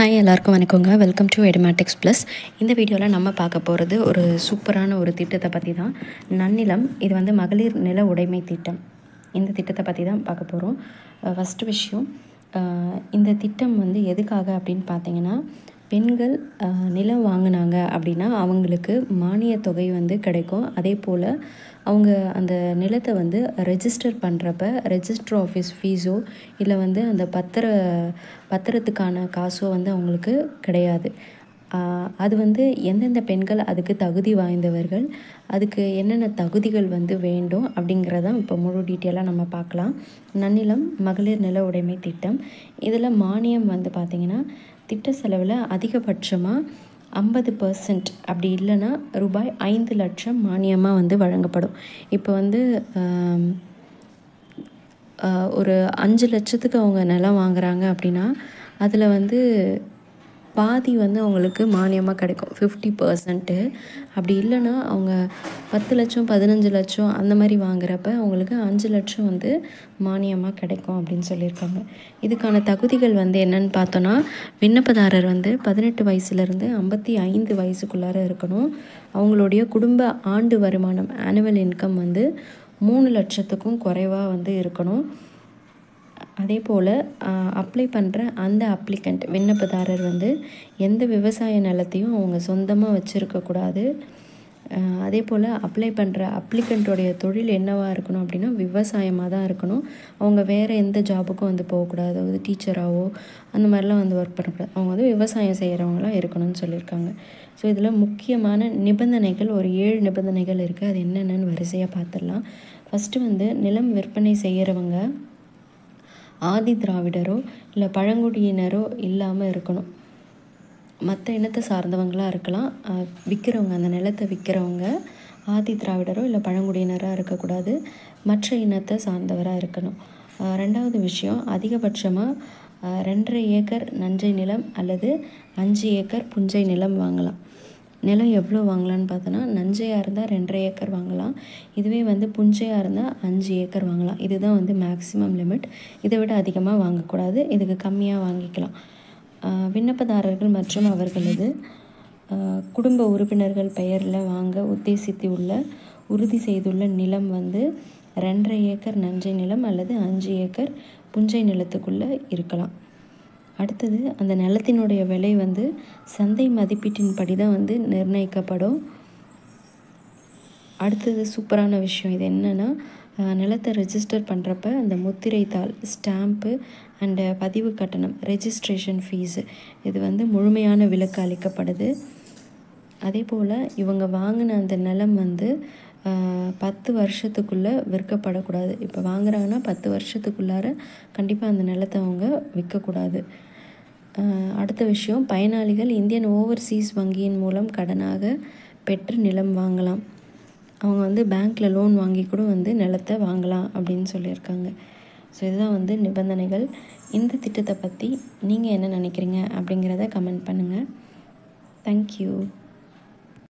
Hi எல்லாருக்கும் வணக்கங்க. Welcome to Edumatics plus. இந்த வீடியோவில் நம்ம பார்க்க போகிறது ஒரு சூப்பரான ஒரு திட்டத்தை பற்றி தான். நன்னிலம், இது வந்து மகளிர் நில உடைமை திட்டம். இந்த திட்டத்தை பற்றி தான் பார்க்க போகிறோம். ஃபஸ்ட்டு விஷயம், இந்த திட்டம் வந்து எதுக்காக அப்படின்னு பார்த்தீங்கன்னா, பெண்கள் நிலம் வாங்கினாங்க அப்படின்னா அவங்களுக்கு மானியத் தொகை வந்து கிடைக்கும். அதே போல் அவங்க அந்த நிலத்தை வந்து ரெஜிஸ்டர் பண்ணுறப்ப ரெஜிஸ்டர் ஆஃபீஸ் ஃபீஸோ இல்லை வந்து அந்த பத்திரத்துக்கான காசோ வந்து அவங்களுக்கு கிடையாது. அது வந்து எந்தெந்த பெண்கள் அதுக்கு தகுதி வாய்ந்தவர்கள், அதுக்கு என்னென்ன தகுதிகள் வந்து வேண்டும் அப்படிங்கிறதான் இப்போ முழு டீட்டெயிலாக நம்ம பார்க்கலாம். நன்னிலம் மகளிர் நில உடைமை திட்டம். இதில் மானியம் வந்து பார்த்திங்கன்னா திட்ட செலவில் அதிகபட்சமாக 50% அப்படி இல்லைன்னா ரூபாய் 5 லட்சம் மானியமாக வந்து வழங்கப்படும். இப்போ வந்து ஒரு 5 லட்சத்துக்கு அவங்க நிலம் வாங்குகிறாங்க அப்படின்னா அதில் வந்து பாதி வந்து அவங்களுக்கு மானியமாக கிடைக்கும், 50%. அப்படி இல்லைன்னா அவங்க 10 லட்சம் 15 லட்சம் அந்த மாதிரி வாங்குறப்ப அவங்களுக்கு 5 லட்சம் வந்து மானியமாக கிடைக்கும் அப்படின்னு சொல்லியிருக்காங்க. இதுக்கான தகுதிகள் வந்து என்னன்னு பார்த்தோன்னா, விண்ணப்பதாரர் வந்து 18 வயசுலேருந்து 55 வயசுக்குள்ளார இருக்கணும். அவங்களுடைய குடும்ப ஆண்டு வருமானம் ஆனுவல் இன்கம் வந்து 3 லட்சத்துக்கும் குறைவாக வந்து இருக்கணும். அதே போல் அப்ளை பண்ணுற அந்த அப்ளிகண்ட் விண்ணப்பதாரர் வந்து எந்த விவசாய நிலத்தையும் அவங்க சொந்தமாக வச்சுருக்கக்கூடாது. அதே போல் அப்ளை பண்ணுற அப்ளிகண்ட்டோடைய தொழில் என்னவாக இருக்கணும் அப்படின்னா விவசாயமாக தான் இருக்கணும். அவங்க வேறு எந்த ஜாபுக்கும் வந்து போகக்கூடாது, அதாவது டீச்சராகவோ அந்த மாதிரிலாம் வந்து ஒர்க் பண்ணக்கூடாது. அவங்க வந்து விவசாயம் செய்கிறவங்களாம் இருக்கணும்னு சொல்லியிருக்காங்க. ஸோ இதில் முக்கியமான நிபந்தனைகள் ஒரு 7 நிபந்தனைகள் இருக்குது. அது என்னென்னு வரிசையாக பார்த்துடலாம். ஃபஸ்ட்டு வந்து நிலம் விற்பனை செய்கிறவங்க ஆதி திராவிடரோ இல்லை பழங்குடியினரோ இல்லாமல் இருக்கணும். மற்ற இனத்தை சார்ந்தவங்களாக இருக்கலாம். விற்கிறவங்க, அந்த நிலத்தை விற்கிறவங்க ஆதி திராவிடரோ இல்லை பழங்குடியினராக இருக்கக்கூடாது, மற்ற இனத்தை சார்ந்தவராக இருக்கணும். ரெண்டாவது விஷயம், அதிகபட்சமாக 2.5 ஏக்கர் நஞ்சை நிலம் அல்லது 5 ஏக்கர் புஞ்சை நிலம் வாங்கலாம். நிலம் எவ்வளோ வாங்கலான்னு பார்த்தோன்னா, நஞ்சையாக இருந்தால் 2.5 ஏக்கர் வாங்கலாம். இதுவே வந்து புஞ்சையாக இருந்தால் 5 ஏக்கர் வாங்கலாம். இதுதான் வந்து மேக்ஸிமம் லிமிட். இதை விட அதிகமாக வாங்கக்கூடாது, இதுக்கு கம்மியாக வாங்கிக்கலாம். விண்ணப்பதாரர்கள் மற்றும் அவர்களது குடும்ப உறுப்பினர்கள் பெயரில் வாங்க உறுதி செய்துள்ள நிலம் வந்து 2.5 ஏக்கர் நஞ்சை நிலம் அல்லது 5 ஏக்கர் புஞ்சை நிலத்துக்குள்ளே இருக்கலாம். அடுத்தது, அந்த நிலத்தினுடைய விலை வந்து சந்தை மதிப்பீட்டின் படி தான் வந்து நிர்ணயிக்கப்படும். அடுத்தது சூப்பரான விஷயம், இது என்னென்னா, நிலத்தை ரெஜிஸ்டர் பண்ணுறப்ப அந்த முத்திரை தாள், ஸ்டாம்ப்பு அண்டு பதிவு கட்டணம், ரெஜிஸ்ட்ரேஷன் ஃபீஸு, இது வந்து முழுமையான விலக்கு அளிக்கப்படுது. அதே போல் இவங்க வாங்கின அந்த நிலம் வந்து 10 வருஷத்துக்குள்ளே விற்கப்படக்கூடாது. இப்போ வாங்குறாங்கன்னா 10 வருஷத்துக்குள்ளார கண்டிப்பாக அந்த நிலத்தை அவங்க விற்கக்கூடாது. அடுத்த விஷயம், பயனாளிகள் இந்தியன் ஓவர்சீஸ் வங்கியின் மூலம் கடனாக பெற்று நிலம் வாங்கலாம். அவங்க வந்து பேங்க்கில் லோன் வாங்கி கூட வந்து நிலத்தை வாங்கலாம் அப்படின்னு சொல்லியிருக்காங்க. ஸோ இதுதான் வந்து நிபந்தனைகள். இந்த திட்டத்தை பற்றி நீங்கள் என்ன நினைக்கிறீங்க அப்படிங்கிறத கமெண்ட் பண்ணுங்கள். தேங்க்யூ.